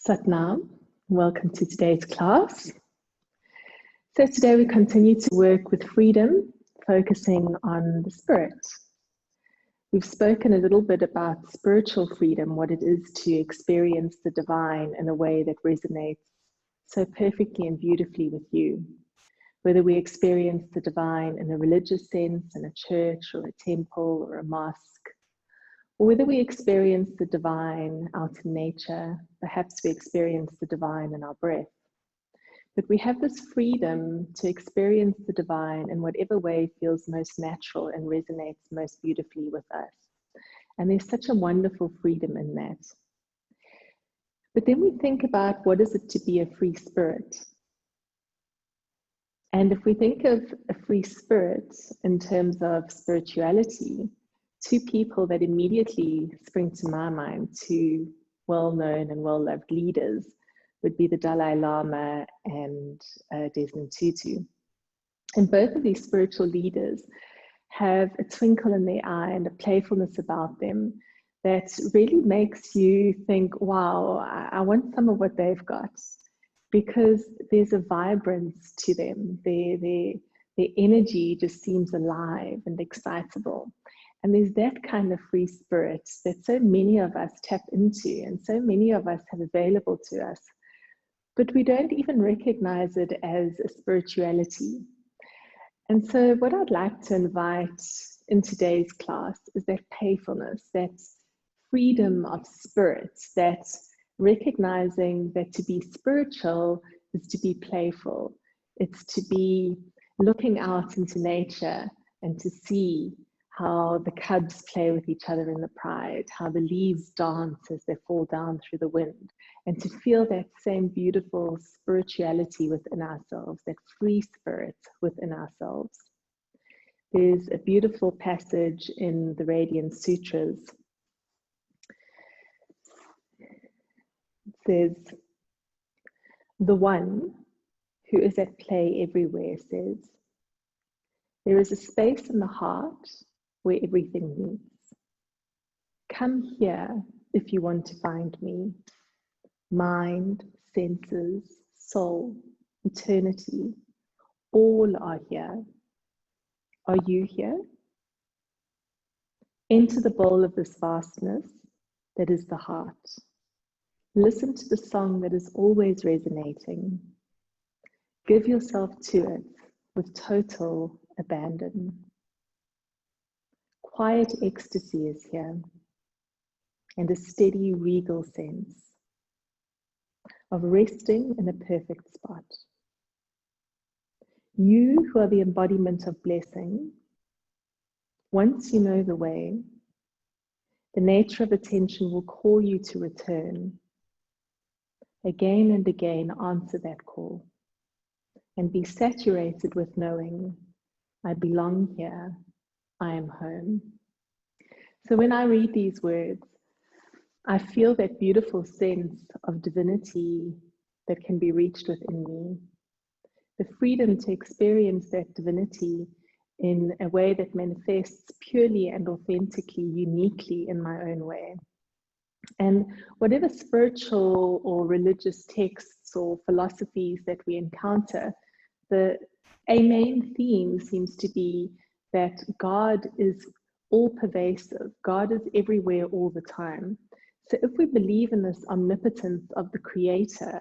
Satnam, welcome to today's class. So today we continue to work with freedom, focusing on the spirit. We've spoken a little bit about spiritual freedom, what it is to experience the divine in a way that resonates so perfectly and beautifully with you. Whether we experience the divine in a religious sense, in a church or a temple or a mosque, or whether we experience the divine out in nature, perhaps we experience the divine in our breath. But we have this freedom to experience the divine in whatever way feels most natural and resonates most beautifully with us. And there's such a wonderful freedom in that. But then we think about what is it to be a free spirit? And if we think of a free spirit in terms of spirituality, two people that immediately spring to my mind, two well-known and well-loved leaders, would be the Dalai Lama and Desmond Tutu. And both of these spiritual leaders have a twinkle in their eye and a playfulness about them that really makes you think, wow, I want some of what they've got, because there's a vibrance to them. Their energy just seems alive and excitable. And there's that kind of free spirit that so many of us tap into and so many of us have available to us, but we don't even recognize it as a spirituality. And so what I'd like to invite in today's class is that playfulness, that freedom of spirit, that recognizing that to be spiritual is to be playful. It's to be looking out into nature and to see how the cubs play with each other in the pride, how the leaves dance as they fall down through the wind, and to feel that same beautiful spirituality within ourselves, that free spirit within ourselves. There's a beautiful passage in the Radiant Sutras. It says, "The one who is at play everywhere says, there is a space in the heart where everything meets. Come here if you want to find me. Mind, senses, soul, eternity, all are here. Are you here? Enter the bowl of this vastness that is the heart. Listen to the song that is always resonating. Give yourself to it with total abandon. Quiet ecstasy is here, and a steady regal sense of resting in a perfect spot. You who are the embodiment of blessing, once you know the way, the nature of attention will call you to return. Again and again, answer that call and be saturated with knowing, I belong here, I am home." So when I read these words, I feel that beautiful sense of divinity that can be reached within me. The freedom to experience that divinity in a way that manifests purely and authentically, uniquely in my own way. And whatever spiritual or religious texts or philosophies that we encounter, a main theme seems to be that God is all pervasive. God is everywhere all the time. So if we believe in this omnipotence of the Creator,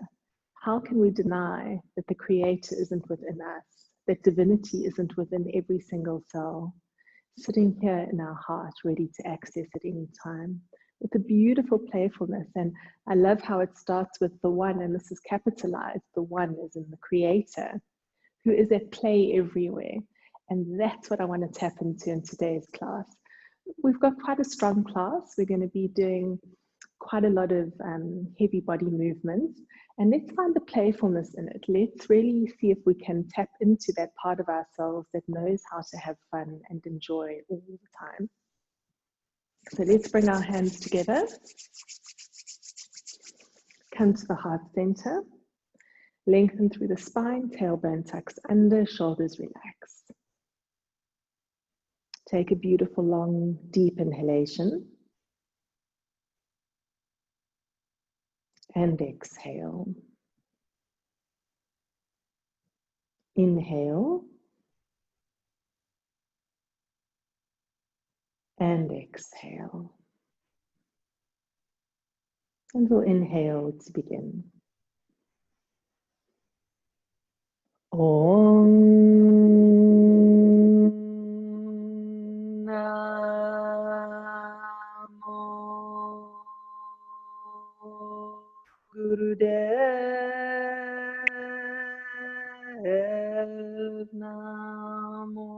how can we deny that the Creator isn't within us, that divinity isn't within every single cell, sitting here in our heart, ready to access at any time, with a beautiful playfulness? And I love how it starts with the one, and this is capitalized, the one is in the Creator, who is at play everywhere. And that's what I want to tap into in today's class. We've got quite a strong class. We're going to be doing quite a lot of heavy body movements, and let's find the playfulness in it. Let's really see if we can tap into that part of ourselves that knows how to have fun and enjoy all the time. So let's bring our hands together. Come to the heart center. Lengthen through the spine, tailbone tucks under, shoulders relax. Take a beautiful, long, deep inhalation. and exhale. Inhale and exhale. And we'll inhale to begin. Om Namo Gurudev Namo.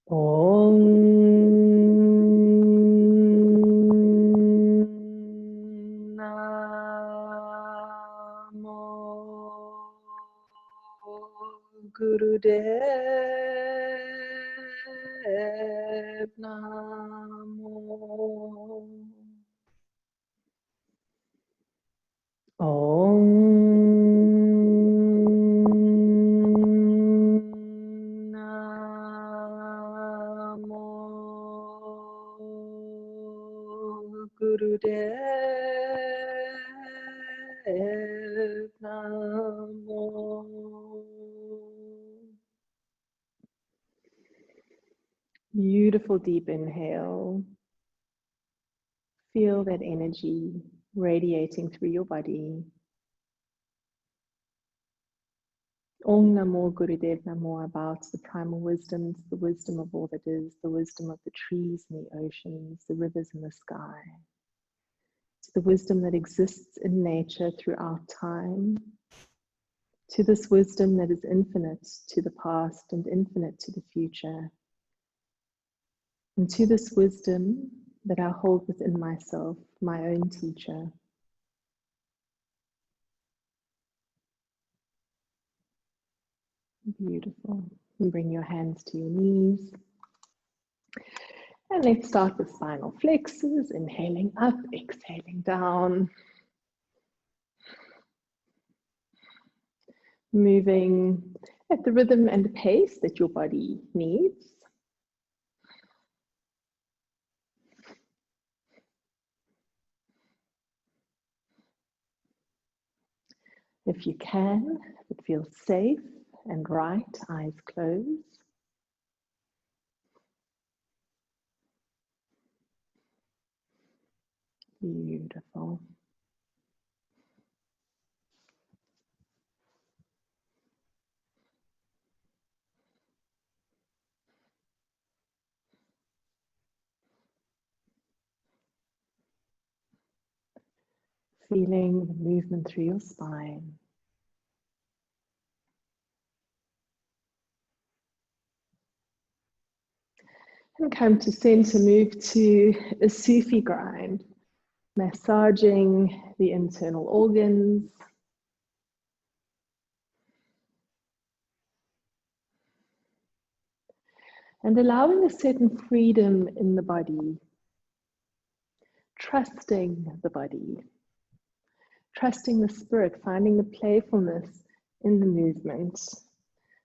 Om Namo Gurudev Namo. Om Namo Gurudev Namo. Beautiful deep inhale. Feel that energy radiating through your body. Om Namo Gurudev Namo, about the primal wisdoms, the wisdom of all that is, the wisdom of the trees and the oceans, the rivers and the sky. To the wisdom that exists in nature throughout time. To this wisdom that is infinite to the past and infinite to the future. And to this wisdom that I hold within myself, my own teacher. Beautiful. And bring your hands to your knees. And let's start with spinal flexors, inhaling up, exhaling down. Moving at the rhythm and pace that your body needs. If you can, if it feels safe and right, eyes closed. Beautiful. Feeling the movement through your spine. And come to center, move to a Sufi grind, massaging the internal organs. And allowing a certain freedom in the body, trusting the body, trusting the spirit, finding the playfulness in the movement.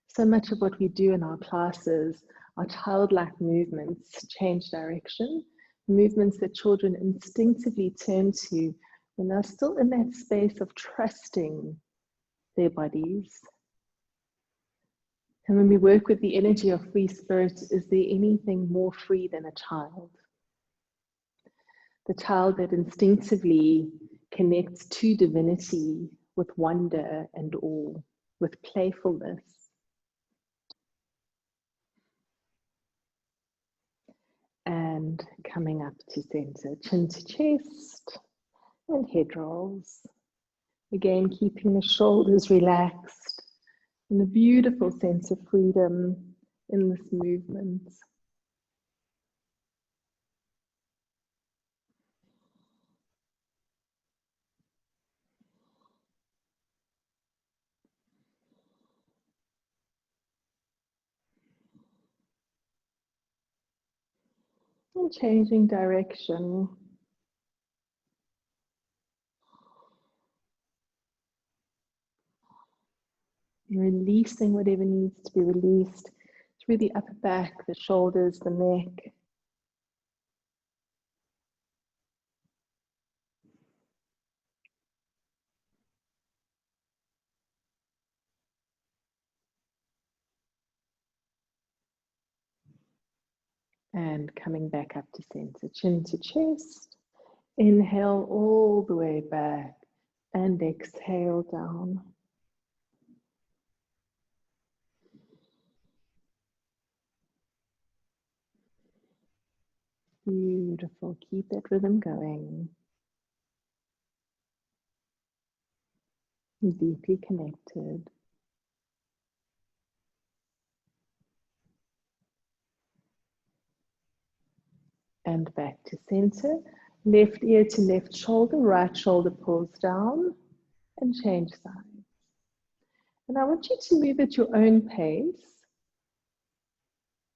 So much of what we do in our classes are childlike movements, change direction, movements that children instinctively turn to when they're still in that space of trusting their bodies. And when we work with the energy of free spirit, is there anything more free than a child? The child that instinctively connects to divinity with wonder and awe, with playfulness. And coming up to center, chin to chest, and head rolls. Again, keeping the shoulders relaxed, and a beautiful sense of freedom in this movement. And changing direction. Releasing whatever needs to be released through the upper back, the shoulders, the neck. And coming back up to center, chin to chest. Inhale all the way back and exhale down. Beautiful. Keep that rhythm going. Deeply connected. And back to center. Left ear to left shoulder, right shoulder pulls down, and change sides. And I want you to move at your own pace,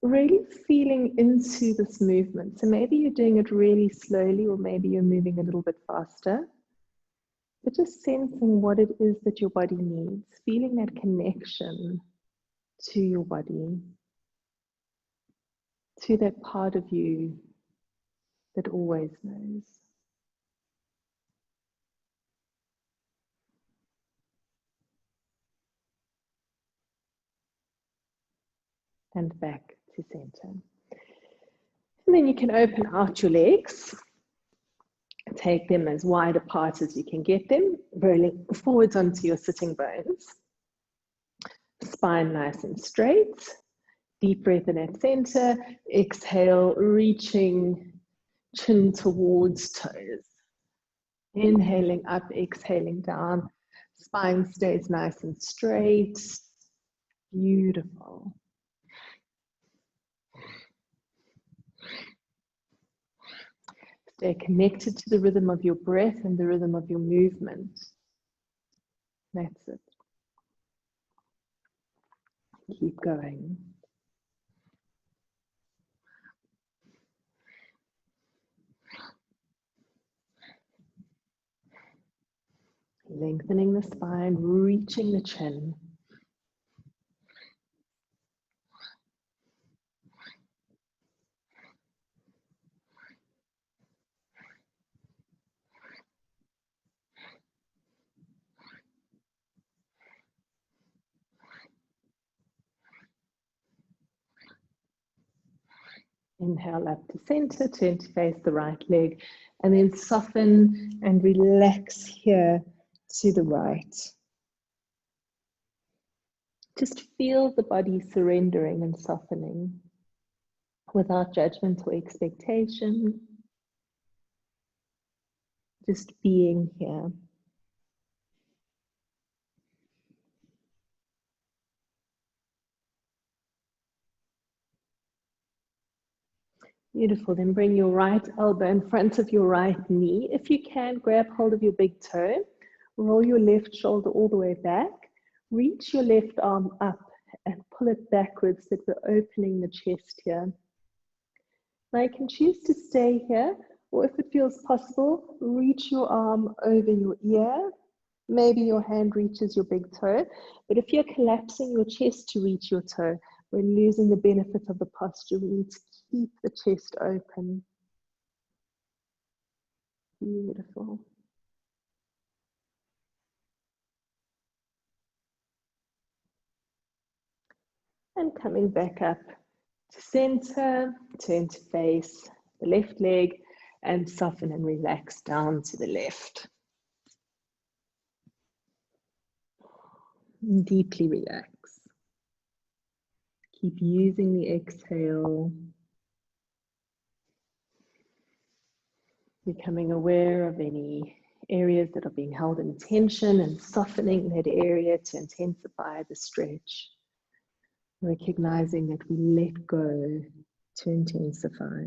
really feeling into this movement. So maybe you're doing it really slowly, or maybe you're moving a little bit faster. But just sensing what it is that your body needs, feeling that connection to your body, to that part of you that always knows. And back to center. And then you can open out your legs. Take them as wide apart as you can get them, rolling forwards onto your sitting bones. Spine nice and straight. Deep breath in at center. Exhale, reaching chin towards toes. Inhaling up, exhaling down. Spine stays nice and straight. Beautiful. Stay connected to the rhythm of your breath and the rhythm of your movement. That's it. Keep going. Lengthening the spine, reaching the chin. Inhale up to center, turn to face the right leg, and then soften and relax here to the right. Just feel the body surrendering and softening without judgment or expectation. Just being here. Beautiful. Then bring your right elbow in front of your right knee. If you can, grab hold of your big toe. Roll your left shoulder all the way back. Reach your left arm up and pull it backwards so that we're opening the chest here. Now you can choose to stay here, or if it feels possible, reach your arm over your ear. Maybe your hand reaches your big toe. But if you're collapsing your chest to reach your toe, we're losing the benefit of the posture. We need to keep the chest open. Beautiful. And coming back up to center, turn to face the left leg and soften and relax down to the left. Deeply relax. Keep using the exhale. Becoming aware of any areas that are being held in tension and softening that area to intensify the stretch. Recognizing that we let go to intensify.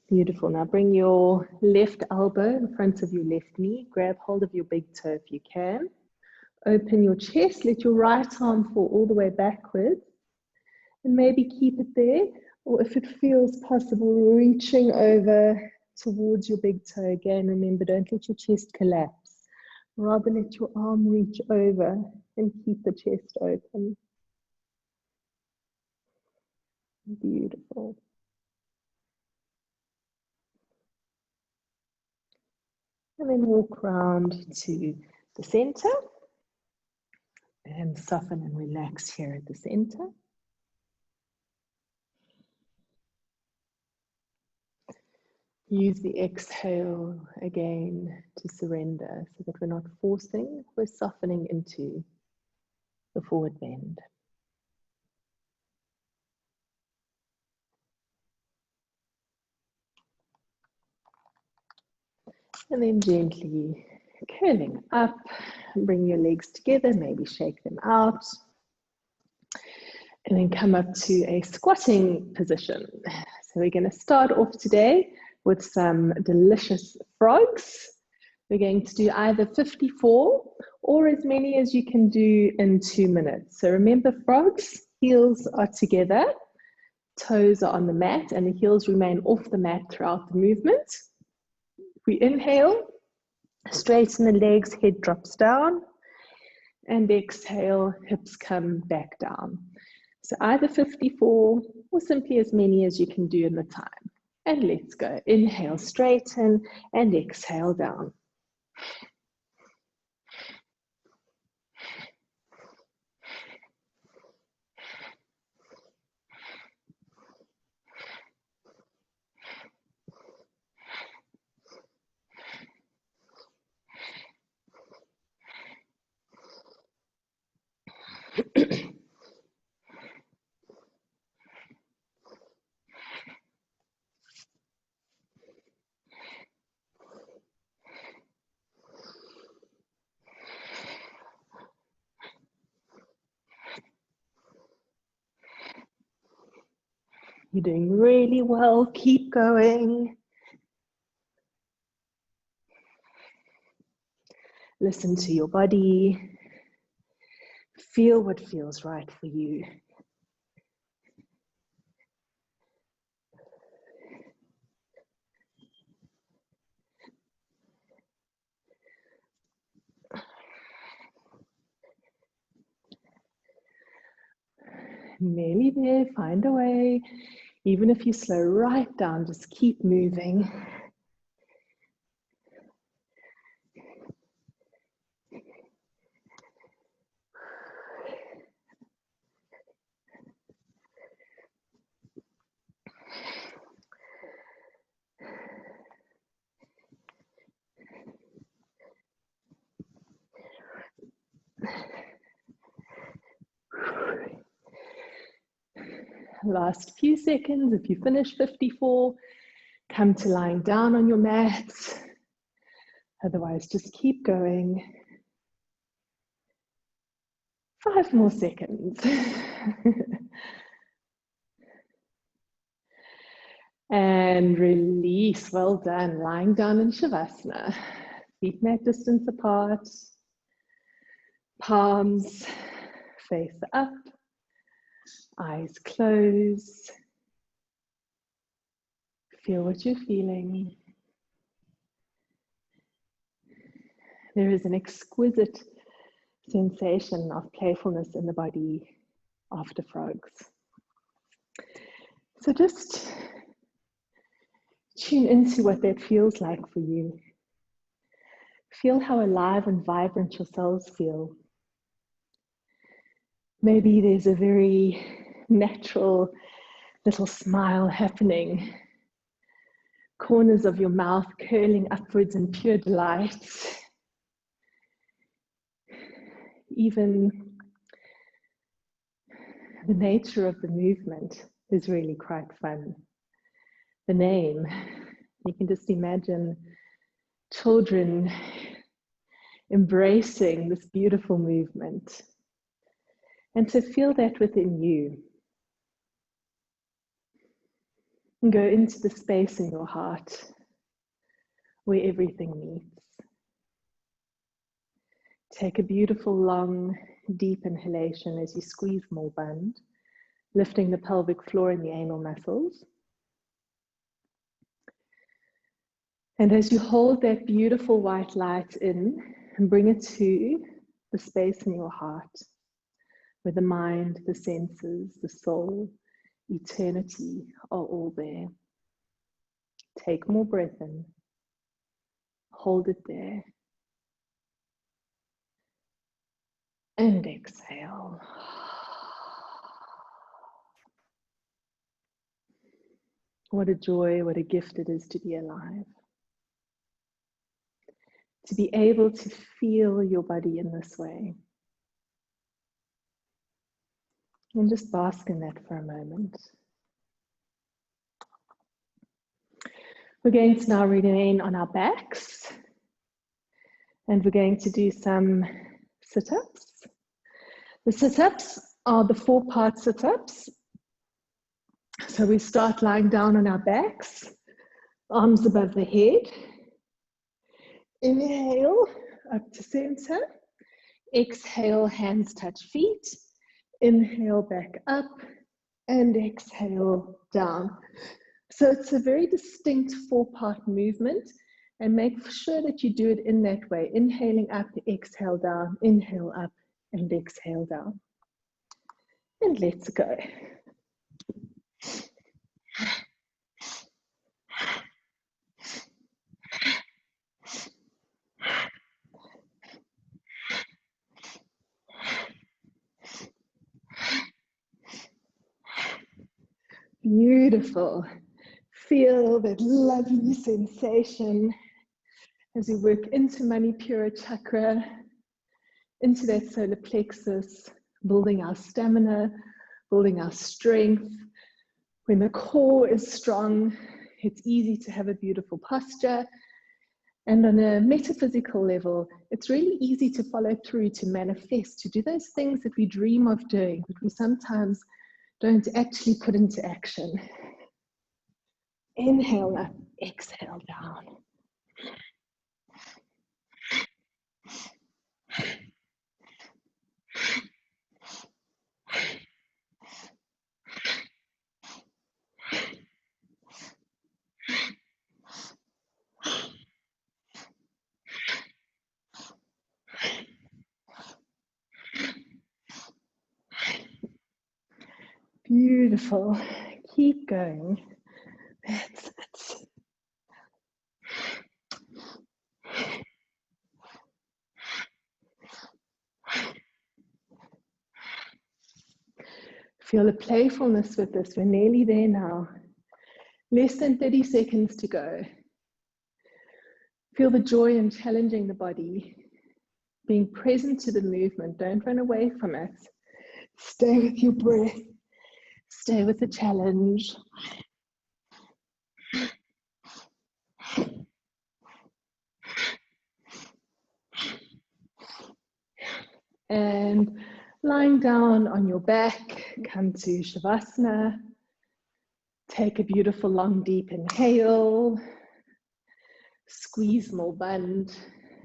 Beautiful. Now bring your left elbow in front of your left knee. Grab hold of your big toe if you can. Open your chest. Let your right arm fall all the way backwards. And maybe keep it there. Or if it feels possible, reaching over towards your big toe again. Remember, don't let your chest collapse. Rather let your arm reach over and keep the chest open. Beautiful. And then walk around to the center and soften and relax here at the center. Use the exhale again to surrender so that we're not forcing, we're softening into the forward bend. And then gently curling up, bring your legs together, maybe shake them out. And then come up to a squatting position. So we're going to start off today with some delicious frogs. We're going to do either 54 or as many as you can do in 2 minutes. So remember, frogs, heels are together, toes are on the mat, and the heels remain off the mat throughout the movement. We inhale, straighten the legs, head drops down, and exhale, hips come back down. So either 54 or simply as many as you can do in the time. And let's go. Inhale, straighten, and exhale down. You're doing really well. Keep going. Listen to your body. Feel what feels right for you. Nearly there. Find a way. Even if you slow right down, just keep moving. Last few seconds. If you finish 54, come to lying down on your mat. Otherwise, just keep going. 5 more seconds. And release. Well done. Lying down in Shavasana. Feet mat distance apart. Palms face up. Eyes closed. Feel what you're feeling. There is an exquisite sensation of playfulness in the body after frogs. So just tune into what that feels like for you. Feel how alive and vibrant your cells feel. Maybe there's a very natural little smile happening. Corners of your mouth curling upwards in pure delight. Even the nature of the movement is really quite fun. The name, you can just imagine children embracing this beautiful movement. And to feel that within you. And go into the space in your heart where everything meets. Take a beautiful, long, deep inhalation as you squeeze more bund, lifting the pelvic floor and the anal muscles. And as you hold that beautiful white light in and bring it to the space in your heart, where the mind, the senses, the soul, eternity are all there. Take more breath in. Hold it there. And exhale. What a joy, what a gift it is to be alive. To be able to feel your body in this way. And just bask in that for a moment. We're going to now remain on our backs. And we're going to do some sit-ups. The sit-ups are the 4-part sit-ups. So we start lying down on our backs, arms above the head. Inhale, up to center. Exhale, hands touch feet. Inhale, back up. And exhale, down. So it's a very distinct 4-part movement. And make sure that you do it in that way. Inhaling up, exhale down, inhale up, and exhale down. And let's go. Beautiful. Feel that lovely sensation as we work into Manipura chakra, into that solar plexus, building our stamina, building our strength. When the core is strong, it's easy to have a beautiful posture. And on a metaphysical level, it's really easy to follow through, to manifest, to do those things that we dream of doing, but we sometimes don't actually put into action. Inhale up, exhale down. Beautiful. Keep going. That's it. Feel the playfulness with this. We're nearly there now. Less than 30 seconds to go. Feel the joy in challenging the body, being present to the movement. Don't run away from it. Stay with your breath. Stay with the challenge. And lying down on your back, come to Shavasana. Take a beautiful long deep inhale. Squeeze more bund.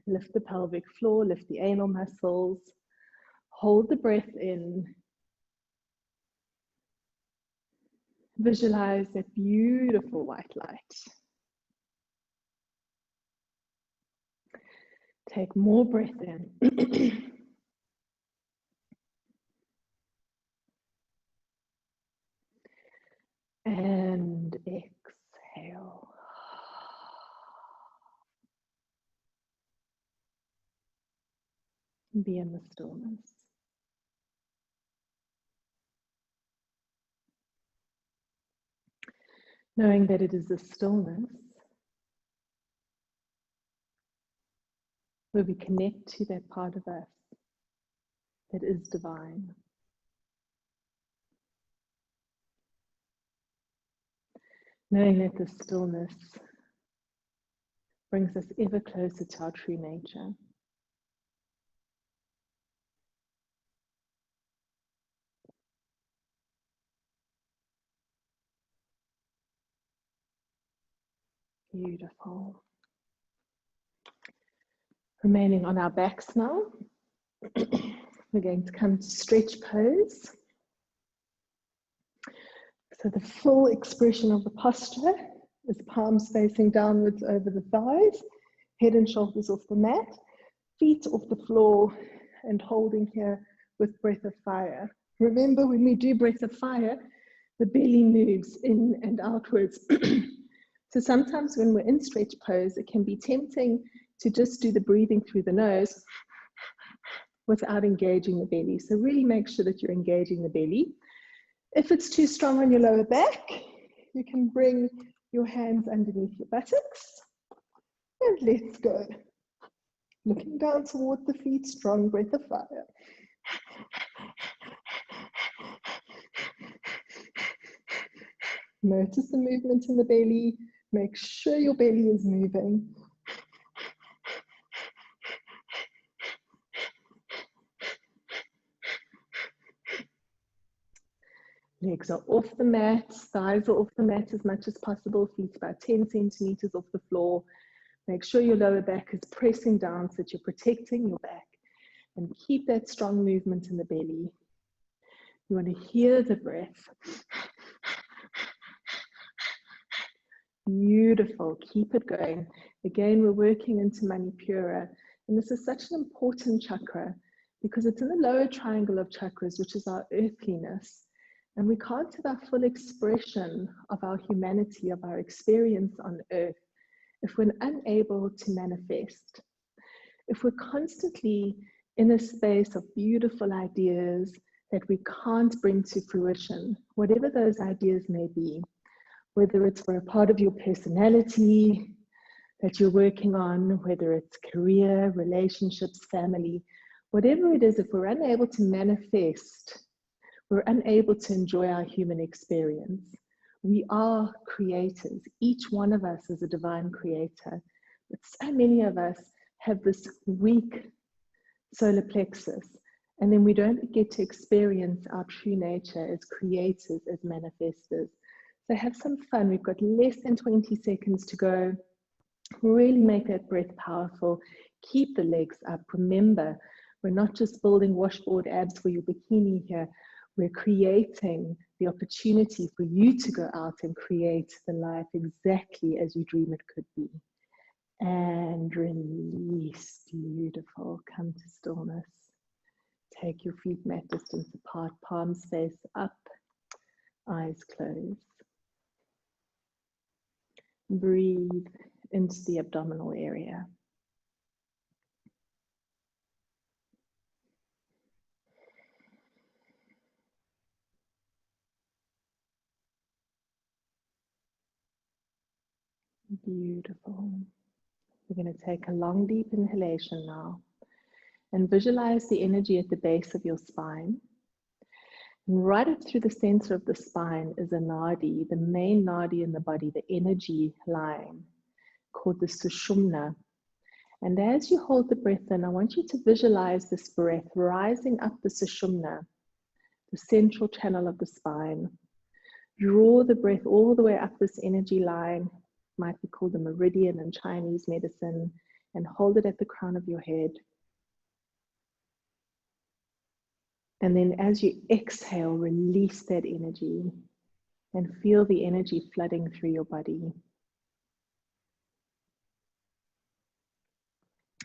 Lift the pelvic floor, lift the anal muscles. Hold the breath in. Visualize that beautiful white light. Take more breath in. And exhale. Be in the stillness. Knowing that it is the stillness where we connect to that part of us that is divine. Knowing that the stillness brings us ever closer to our true nature. Beautiful. Remaining on our backs now. We're going to come to stretch pose. So the full expression of the posture is palms facing downwards over the thighs, head and shoulders off the mat, feet off the floor, and holding here with breath of fire. Remember, when we do breath of fire, the belly moves in and outwards. So sometimes when we're in stretch pose, it can be tempting to just do the breathing through the nose without engaging the belly. So really make sure that you're engaging the belly. If it's too strong on your lower back, You can bring your hands underneath your buttocks and let's go. Looking down toward the feet, strong breath of fire. Notice the movement in the belly. Make sure your belly is moving. Legs are off the mat, thighs are off the mat as much as possible, feet about 10 centimeters off the floor. Make sure your lower back is pressing down so that you're protecting your back, and keep that strong movement in the belly. You want to hear the breath. Beautiful, keep it going. Again, we're working into Manipura, and this is such an important chakra because it's in the lower triangle of chakras, which is our earthliness. And we can't have our full expression of our humanity, of our experience on earth, if we're unable to manifest. If we're constantly in a space of beautiful ideas that we can't bring to fruition, whatever those ideas may be, whether it's for a part of your personality that you're working on, whether it's career, relationships, family, whatever it is, if we're unable to manifest, we're unable to enjoy our human experience. We are creators. Each one of us is a divine creator. But so many of us have this weak solar plexus, and then we don't get to experience our true nature as creators, as manifestors. So have some fun. We've got less than 20 seconds to go. Really make that breath powerful. Keep the legs up. Remember, we're not just building washboard abs for your bikini here. We're creating the opportunity for you to go out and create the life exactly as you dream it could be. And release. Beautiful. Come to stillness. Take your feet mat distance apart, palms face up, eyes closed. Breathe into the abdominal area. Beautiful. We're going to take a long, deep inhalation now and visualize the energy at the base of your spine. And right up through the center of the spine is a nadi, the main nadi in the body, the energy line called the sushumna. And as you hold the breath in, I want you to visualize this breath rising up the sushumna, the central channel of the spine. Draw the breath all the way up this energy line, might be called the meridian in Chinese medicine, and hold it at the crown of your head. And then as you exhale, release that energy and feel the energy flooding through your body.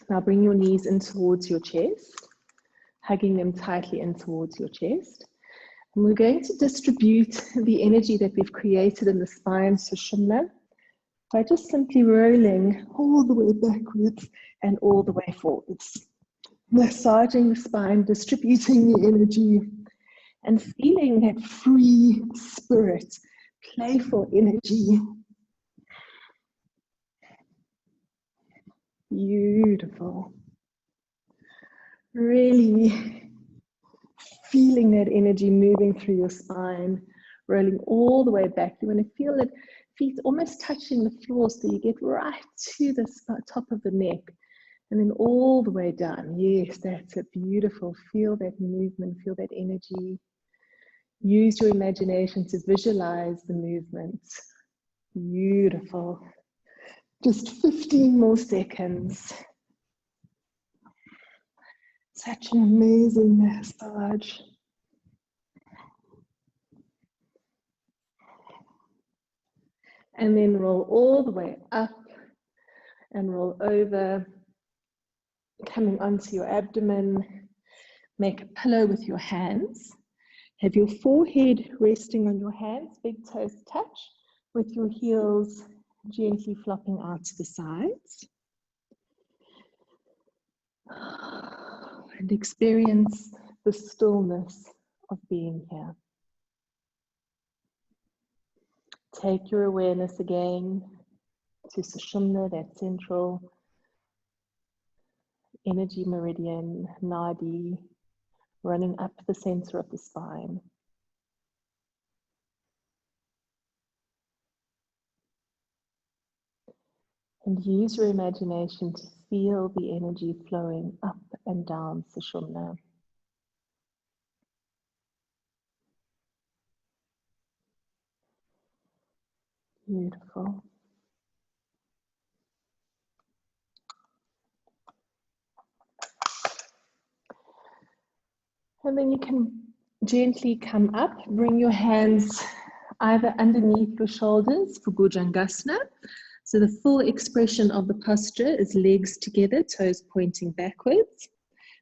Now bring your knees in towards your chest, hugging them tightly in towards your chest. And we're going to distribute the energy that we've created in the spine, sushumna, by just simply rolling all the way backwards and all the way forwards. Massaging the spine, distributing the energy, and feeling that free spirit, playful energy. Beautiful. Really feeling that energy moving through your spine, rolling all the way back. You want to feel it, feet almost touching the floor so you get right to the top of the neck. And then all the way down. Yes, that's it. Beautiful. Feel that movement, feel that energy. Use your imagination to visualize the movement. Beautiful. Just 15 more seconds. Such an amazing massage. And then roll all the way up and roll over. Coming onto your abdomen, make a pillow with your hands. Have your forehead resting on your hands, big toes touch, with your heels gently flopping out to the sides. And experience the stillness of being here. Take your awareness again to Sushumna, that central energy meridian, nadi, running up the center of the spine. And use your imagination to feel the energy flowing up and down Sushumna. Beautiful. And then you can gently come up, bring your hands either underneath your shoulders for Bhujangasana. So the full expression of the posture is legs together, toes pointing backwards,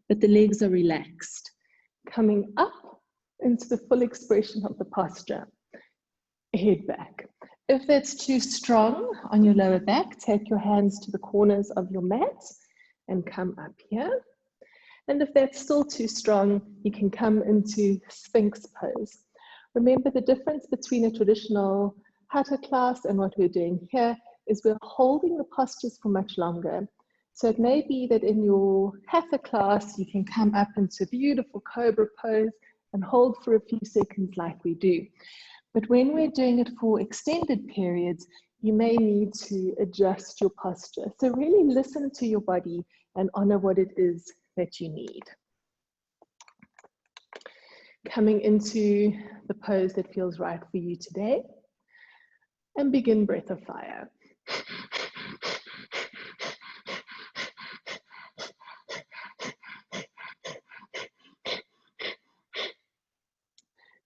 but the legs are relaxed. Coming up into the full expression of the posture, head back. If that's too strong on your lower back, take your hands to the corners of your mat and come up here. And if that's still too strong, you can come into Sphinx pose. Remember, the difference between a traditional Hatha class and what we're doing here is we're holding the postures for much longer. So it may be that in your Hatha class, you can come up into a beautiful cobra pose and hold for a few seconds like we do. But when we're doing it for extended periods, you may need to adjust your posture. So really listen to your body and honor what it is that you need. Coming into the pose that feels right for you today, and begin breath of fire.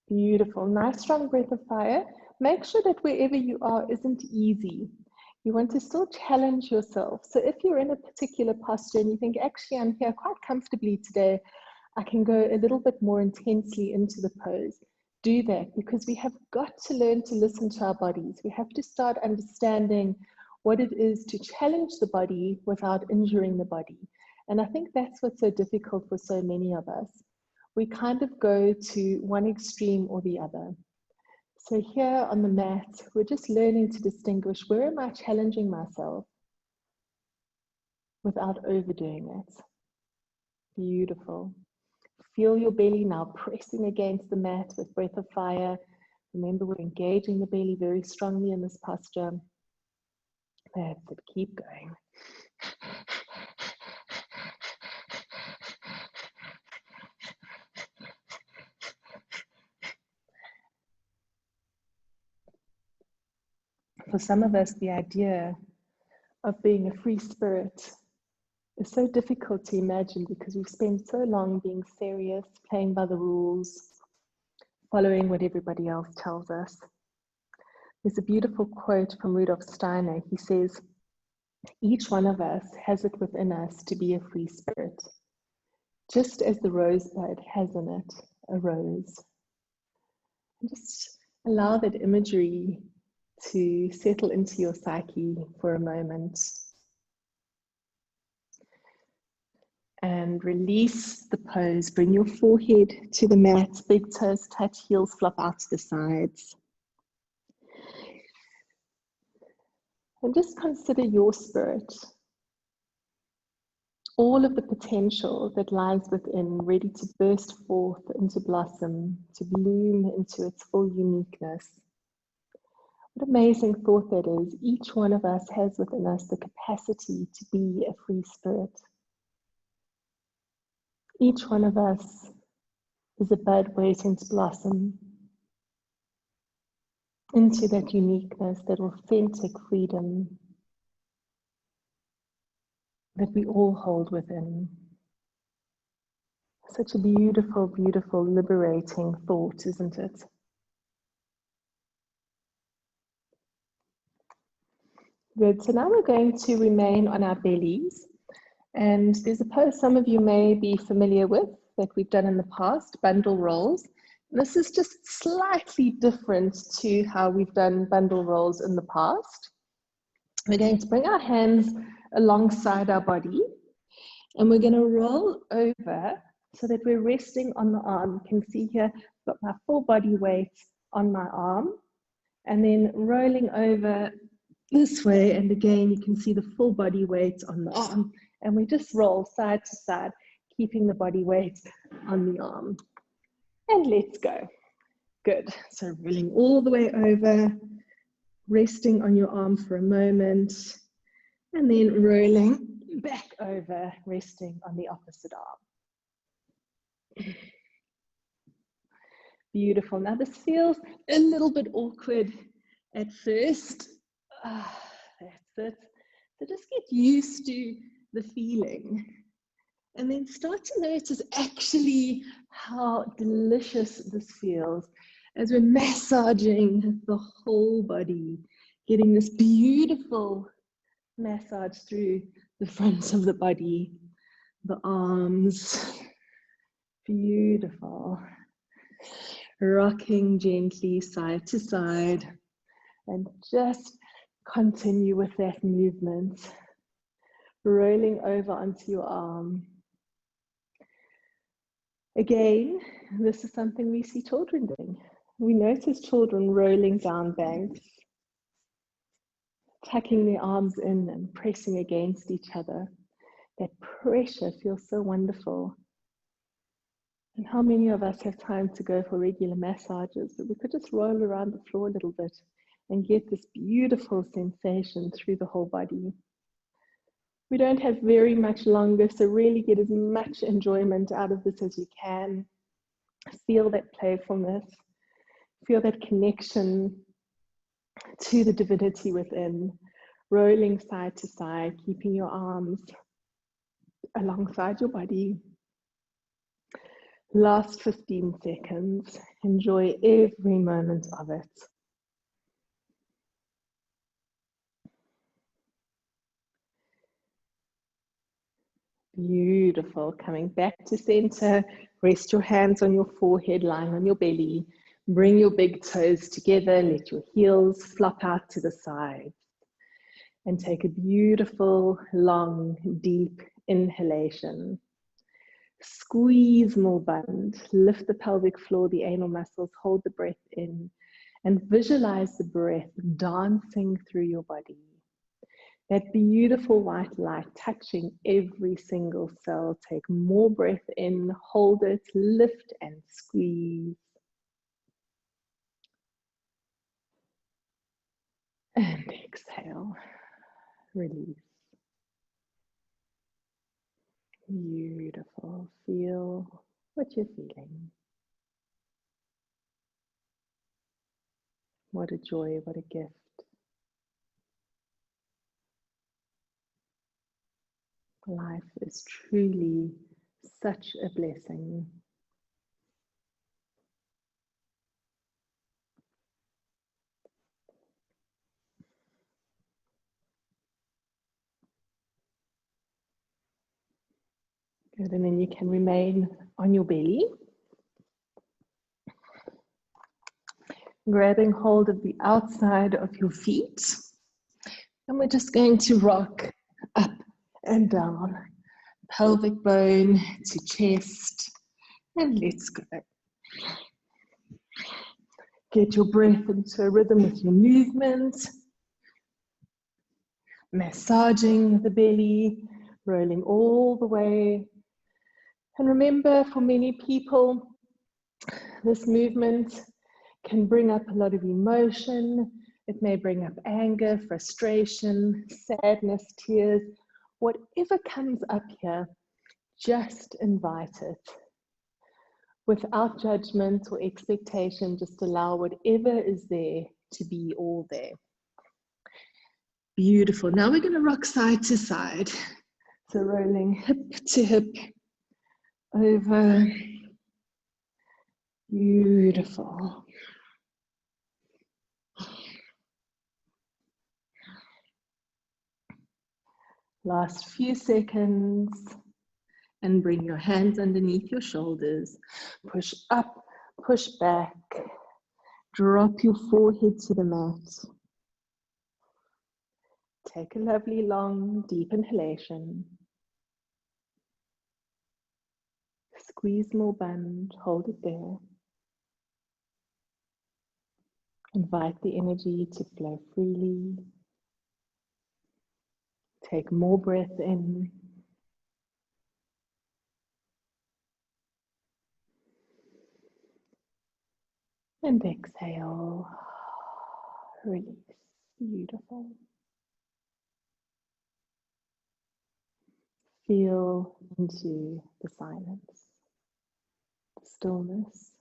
Beautiful, nice strong breath of fire. Make sure that wherever you are isn't easy. You want to still challenge yourself. So if you're in a particular posture and you think, actually, I'm here quite comfortably today, I can go a little bit more intensely into the pose. Do that, because we have got to learn to listen to our bodies. We have to start understanding what it is to challenge the body without injuring the body. And I think that's what's so difficult for so many of us. We kind of go to one extreme or the other. So here on the mat, we're just learning to distinguish, where am I challenging myself without overdoing it? Beautiful. Feel your belly now pressing against the mat with breath of fire. Remember, we're engaging the belly very strongly in this posture. That's it, keep going. For some of us, the idea of being a free spirit is so difficult to imagine because we've spent so long being serious, playing by the rules, following what everybody else tells us. There's a beautiful quote from Rudolf Steiner. He says, each one of us has it within us to be a free spirit, just as the rosebud has in it a rose. And just allow that imagery to settle into your psyche for a moment. And release the pose. Bring your forehead to the mat, big toes touch, heels flop out to the sides. And just consider your spirit. All of the potential that lies within, ready to burst forth into blossom, to bloom into its full uniqueness. What amazing thought that is. Each one of us has within us the capacity to be a free spirit. Each one of us is a bud waiting to blossom into that uniqueness, that authentic freedom that we all hold within. Such a beautiful, beautiful, liberating thought, isn't it? Good, so now we're going to remain on our bellies. And there's a pose some of you may be familiar with that we've done in the past, bundle rolls. This is just slightly different to how we've done bundle rolls in the past. We're going to bring our hands alongside our body and we're going to roll over so that we're resting on the arm. You can see here, I've got my full body weight on my arm And then rolling over this way, and again, you can see the full body weight on the arm. And we just roll side to side, keeping the body weight on the arm. And let's go. Good. So rolling all the way over, resting on your arm for a moment, and then rolling back over, resting on the opposite arm. Beautiful. Now this feels a little bit awkward at first. That's it. So just get used to the feeling. And then start to notice actually how delicious this feels as we're massaging the whole body, getting this beautiful massage through the front of the body, the arms. Beautiful. Rocking gently side to side, and just continue with that movement. Rolling over onto your arm. Again, this is something we see children doing. We notice children rolling down banks, tucking their arms in and pressing against each other. That pressure feels so wonderful. And how many of us have time to go for regular massages, but we could just roll around the floor a little bit and get this beautiful sensation through the whole body. We don't have very much longer, so really get as much enjoyment out of this as you can. Feel that playfulness, feel that connection to the divinity within, rolling side to side, keeping your arms alongside your body. Last 15 seconds. Enjoy every moment of it. Beautiful. Coming back to center. Rest your hands on your forehead, lying on your belly. Bring your big toes together. Let your heels flop out to the side. And take a beautiful, long, deep inhalation. Squeeze more bund. Lift the pelvic floor, the anal muscles. Hold the breath in. And visualize the breath dancing through your body. That beautiful white light touching every single cell. Take more breath in, hold it, lift and squeeze. And exhale, release. Beautiful. Feel what you're feeling. What a joy, what a gift. Life is truly such a blessing. Good, and then you can remain on your belly, grabbing hold of the outside of your feet. And we're just going to rock up and down, pelvic bone to chest, and let's go. Get your breath into a rhythm with your movement, massaging the belly, rolling all the way. And remember, for many people, this movement can bring up a lot of emotion. It may bring up anger, frustration, sadness, tears. Whatever comes up here, just invite it. Without judgment or expectation, just allow whatever is there to be all there. Beautiful. Now we're going to rock side to side. So rolling hip to hip, over. Beautiful. Last few seconds, and bring your hands underneath your shoulders. Push up, push back. Drop your forehead to the mat. Take a lovely, long, deep inhalation. Squeeze more band, hold it there. Invite the energy to flow freely. Take more breath in. And exhale. Release. Beautiful. Feel into the silence, the stillness.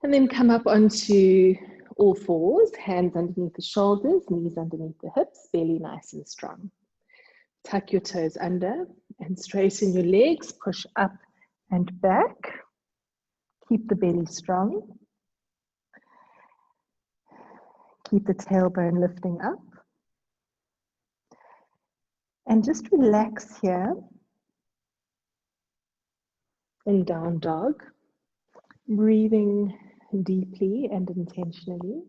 And then come up onto all fours, hands underneath the shoulders, knees underneath the hips, belly nice and strong. Tuck your toes under and straighten your legs, push up and back. Keep the belly strong. Keep the tailbone lifting up. And just relax here in down dog, breathing deeply and intentionally.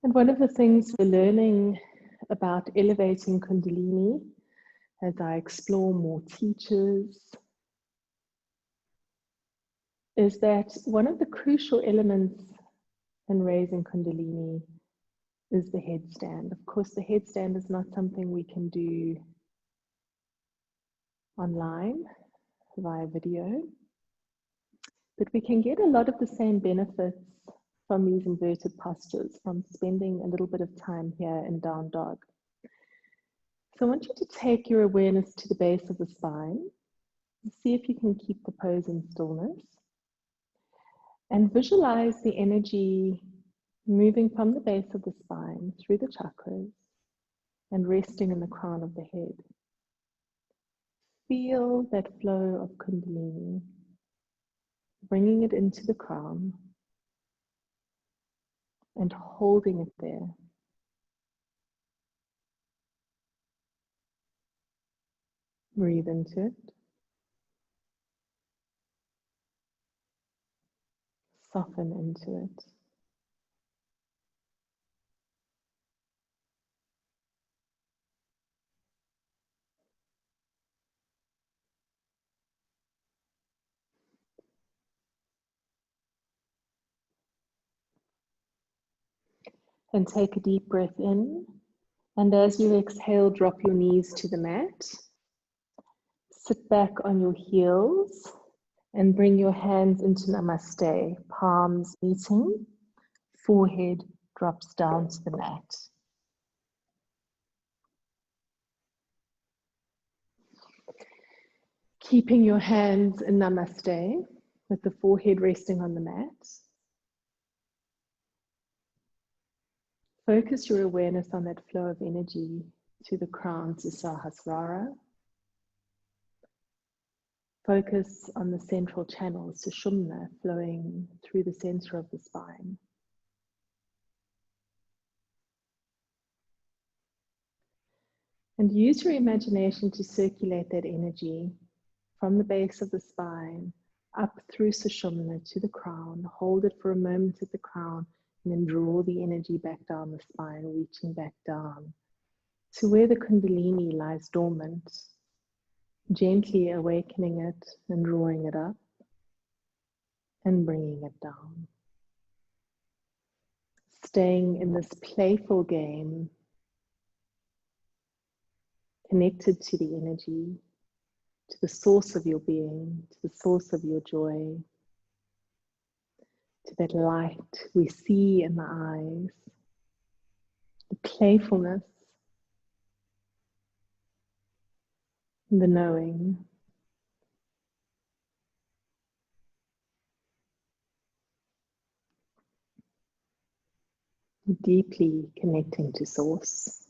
And one of the things we're learning about elevating Kundalini as I explore more teachers is that one of the crucial elements in raising Kundalini is the headstand. Of course, the headstand is not something we can do online via video, but we can get a lot of the same benefits from these inverted postures, from spending a little bit of time here in down dog. So I want you to take your awareness to the base of the spine, see if you can keep the pose in stillness, and visualize the energy moving from the base of the spine through the chakras and resting in the crown of the head. Feel that flow of Kundalini, bringing it into the crown and holding it there. Breathe into it. Soften into it. And take a deep breath in. And as you exhale, drop your knees to the mat. Sit back on your heels and bring your hands into Namaste. Palms meeting, forehead drops down to the mat. Keeping your hands in Namaste with the forehead resting on the mat. Focus your awareness on that flow of energy to the crown, to Sahasrara. Focus on the central channels, Sushumna, flowing through the center of the spine. And use your imagination to circulate that energy from the base of the spine up through Sushumna to the crown. Hold it for a moment at the crown and then draw the energy back down the spine, reaching back down to where the Kundalini lies dormant, gently awakening it and drawing it up and bringing it down. Staying in this playful game, connected to the energy, to the source of your being, to the source of your joy, to that light we see in the eyes, the playfulness, the knowing. Deeply connecting to source,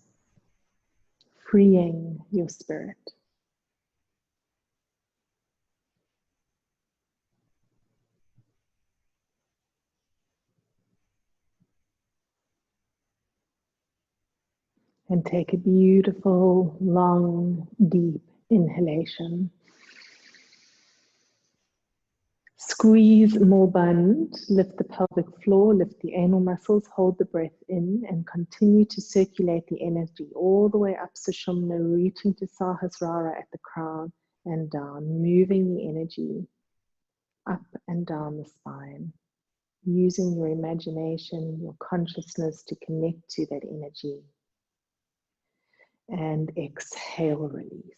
freeing your spirit. And take a beautiful, long, deep inhalation. Squeeze more bund, lift the pelvic floor, lift the anal muscles, hold the breath in and continue to circulate the energy all the way up Sushumna, reaching to Sahasrara at the crown and down, moving the energy up and down the spine, using your imagination, your consciousness to connect to that energy. And exhale, release.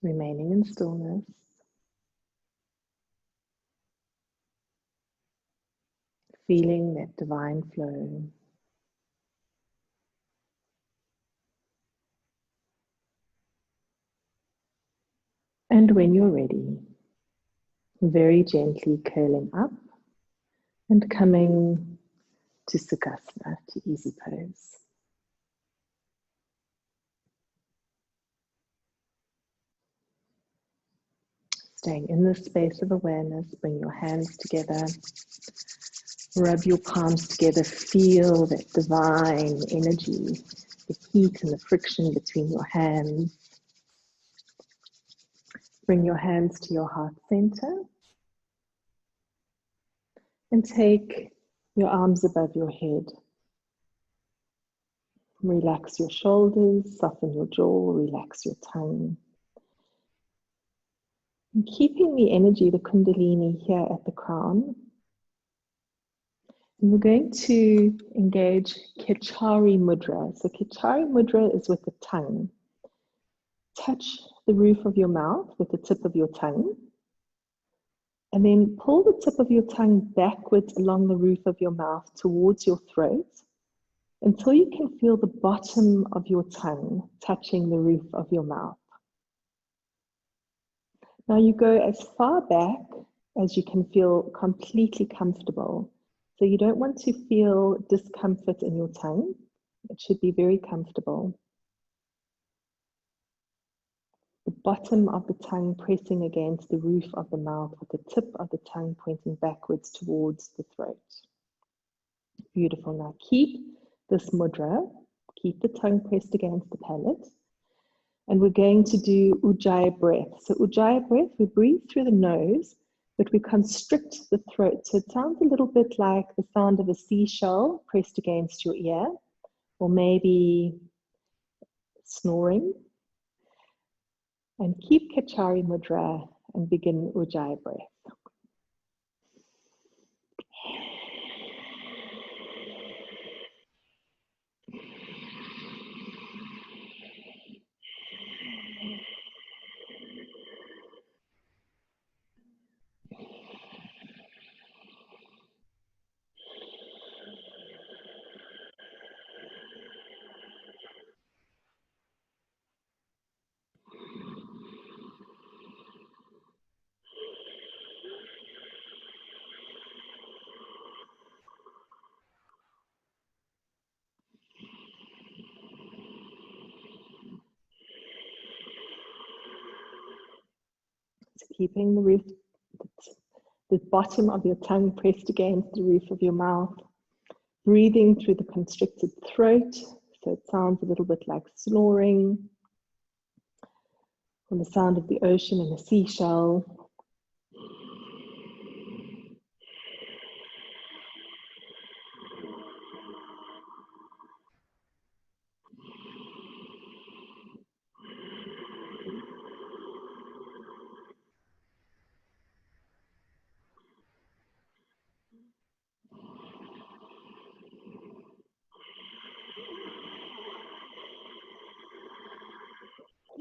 Remaining in stillness. Feeling that divine flow. And when you're ready, very gently curling up and coming to Sukhasana, to easy pose. Staying in this space of awareness, bring your hands together, rub your palms together, feel that divine energy, the heat and the friction between your hands. Bring your hands to your heart center and take your arms above your head. Relax your shoulders, soften your jaw, relax your tongue. And keeping the energy, the kundalini, here at the crown. And we're going to engage Khechari Mudra. So Khechari Mudra is with the tongue. Touch the roof of your mouth with the tip of your tongue. And then pull the tip of your tongue backwards along the roof of your mouth towards your throat until you can feel the bottom of your tongue touching the roof of your mouth. Now you go as far back as you can feel completely comfortable. So you don't want to feel discomfort in your tongue. It should be very comfortable. The bottom of the tongue pressing against the roof of the mouth with the tip of the tongue pointing backwards towards the throat. Beautiful. Now keep this mudra, keep the tongue pressed against the palate. And we're going to do Ujjayi breath. So Ujjayi breath, we breathe through the nose, but we constrict the throat. So it sounds a little bit like the sound of a seashell pressed against your ear, or maybe snoring. And keep Khechari Mudra and begin Ujjayi breath. So keeping the bottom of your tongue pressed against the roof of your mouth, breathing through the constricted throat, so it sounds a little bit like snoring, or the sound of the ocean and a seashell.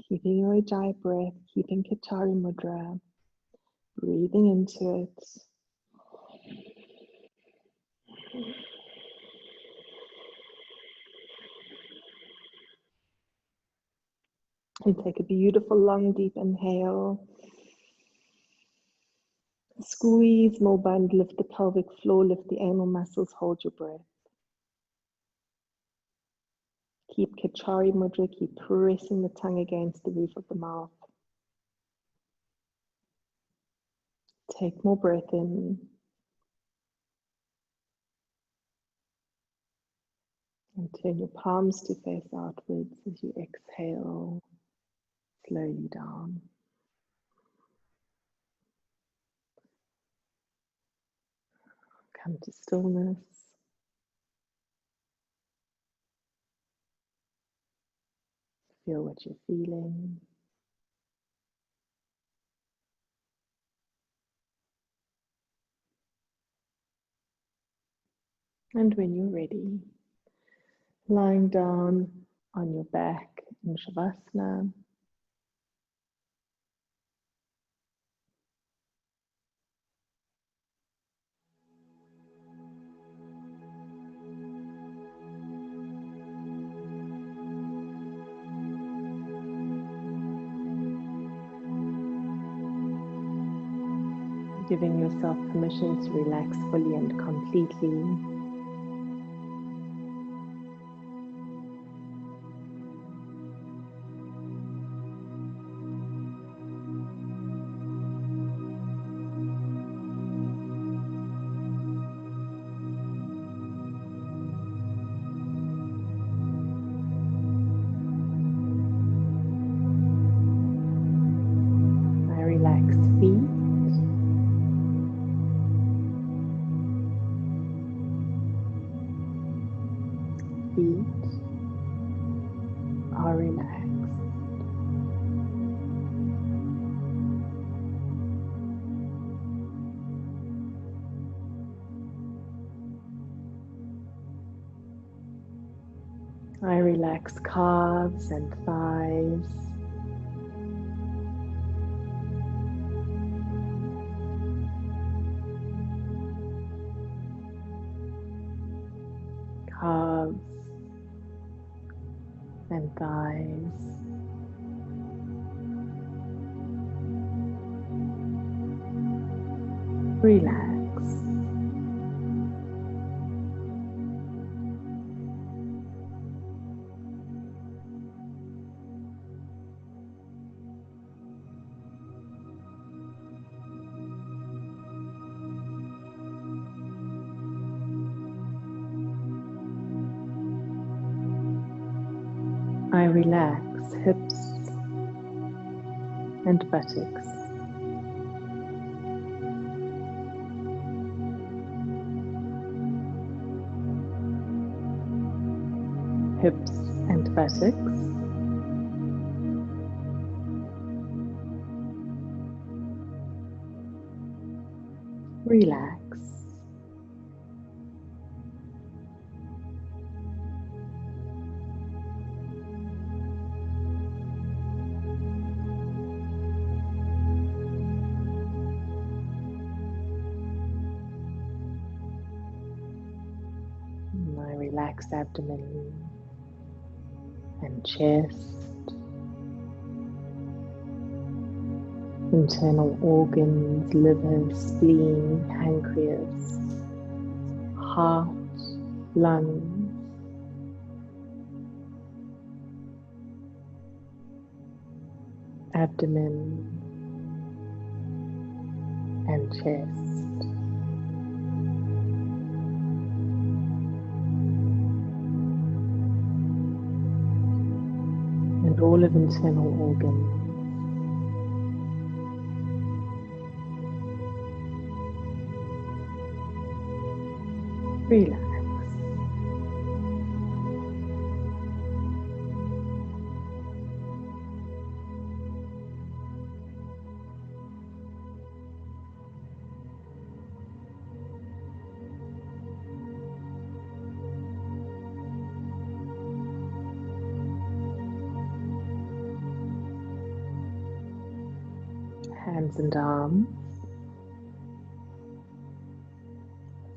Keeping your Ujjayi breath, keeping Khechari Mudra, breathing into it. And take a beautiful long deep inhale. Squeeze more bund, lift the pelvic floor, lift the anal muscles, hold your breath. Keep Khechari Mudra, keep pressing the tongue against the roof of the mouth. Take more breath in. And turn your palms to face outwards as you exhale slowly down. Come to stillness. Feel what you're feeling. And when you're ready, lying down on your back in Shavasana. Giving yourself permission to relax fully and completely. I relax feet. Feet are relaxed. I relax calves and thighs. Calves and thighs. Relax. I relax hips and buttocks. Hips and buttocks. Relax. I relax abdomen and chest, internal organs, liver, spleen, pancreas, heart, lungs, abdomen and chest. And all of internal organs. Relax. Hands and arms,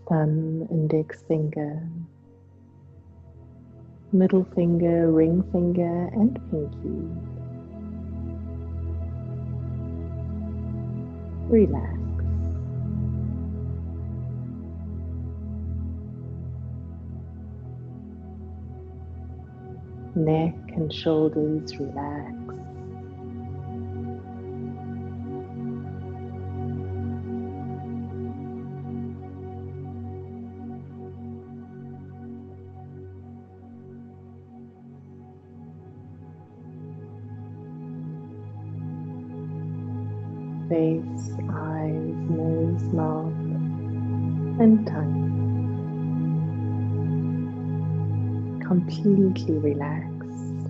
thumb, index finger, middle finger, ring finger, and pinky. Relax. Neck and shoulders relax. Face, eyes, nose, mouth, and tongue. Completely relaxed.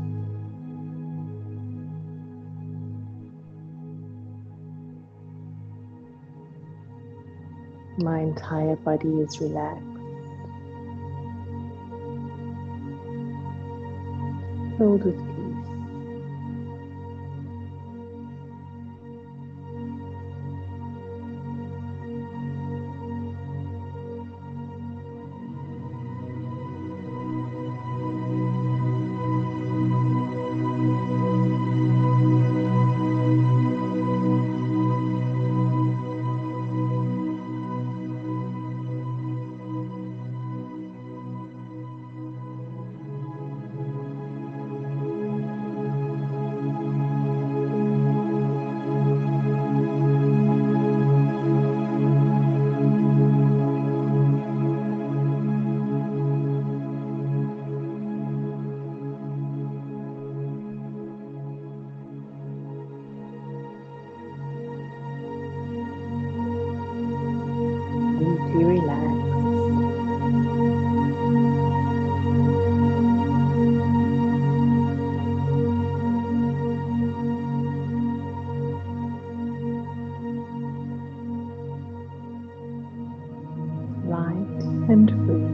My entire body is relaxed. filled with peace. Deeply relaxed. Light and free.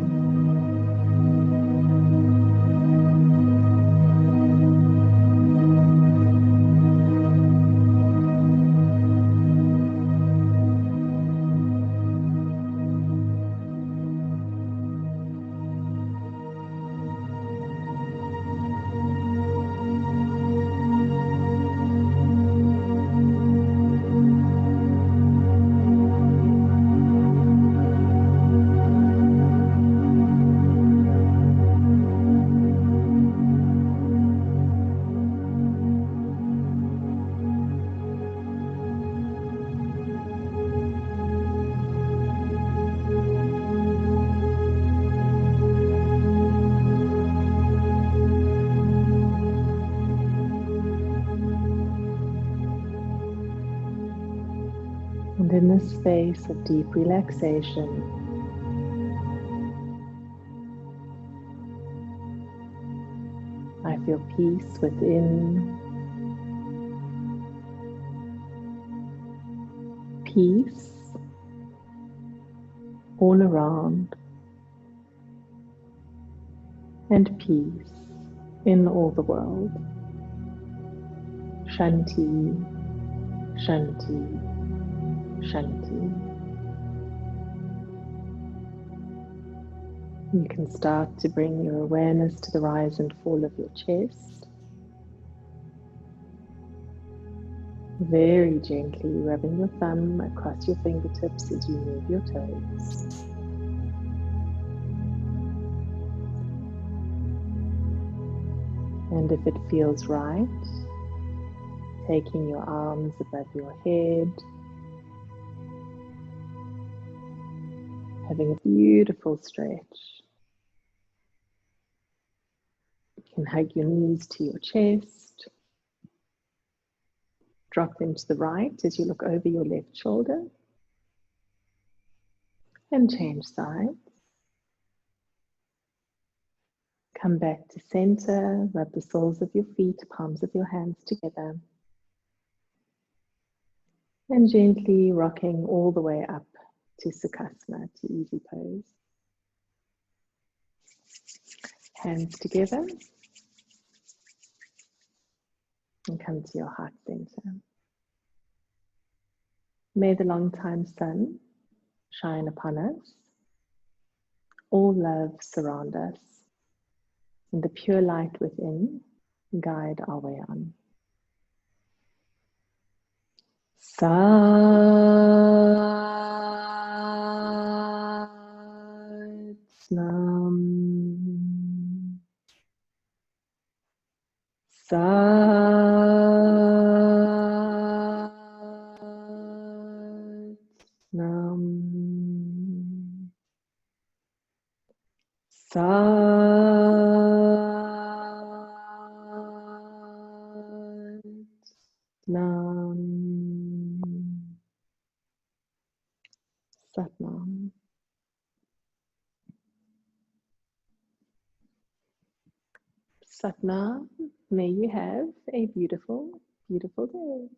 And in this space of deep relaxation, I feel peace within, peace all around, and peace in all the world. Shanti, Shanti, Shanti. You can start to bring your awareness to the rise and fall of your chest. Very gently rubbing your thumb across your fingertips as you move your toes. And if it feels right, taking your arms above your head, having a beautiful stretch. You can hug your knees to your chest. Drop them to the right as you look over your left shoulder. And change sides. Come back to center, rub the soles of your feet, palms of your hands together. And gently rocking all the way up to Sukhasana, to easy pose. Hands together. And come to your heart center. May the long time sun shine upon us. All love surround us. And the pure light within guide our way on. Satnam. Satnam. Satnam. Satnam. Satnam. May you have a beautiful, beautiful day.